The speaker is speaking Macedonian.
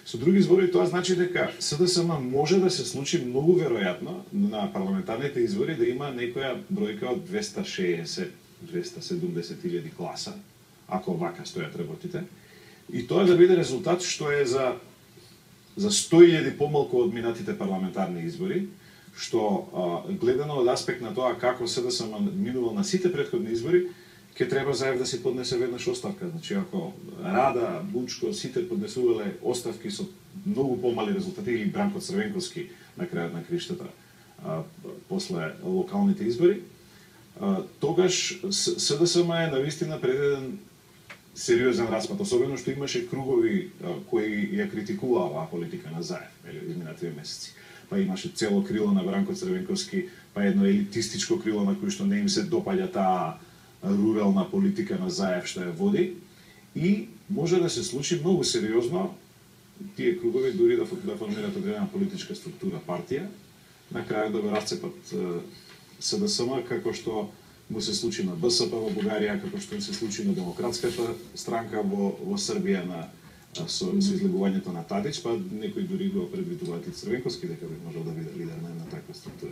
Со други зборови, тоа значи дека СДСМ може да се случи многу веројатно на парламентарните избори да има некоја бројка од 260-270 илјади гласа, ако вака стојат работите, и тоа да биде резултат што е за 100.000 помалку од минатите парламентарни избори, што гледано од аспект на тоа како СДСМ минувал на сите претходни избори, ќе треба Заев да си поднесе веднаш оставка. Значи, ако Рада, Бучко, сите поднесувале оставки со многу помали резултати, или Бранко Црвенковски на крајот на криштата после локалните избори, тогаш СДСМ е навистина пред еден сериозен распад, особено што имаше кругови кои ја критикуваа оваа политика на Заев, изминатите месеци. Па имаше цело крило на Бранко Црвенковски, па едно елитистичко крило на кој што не им се допаѓа таа рурална политика на Заев што ја води, и може да се случи многу сериозно тие кругови дури да формираат одредена политичка структура, партија, на крајот да го расцепат СДСМ, како што му се случи на БСП во Бугарија, како што се случи на Демократската странка во Србија со излегувањето на Тадич, па некои дури го предвидуваат и Црвенковски дека би можел да биде лидер на таква структура.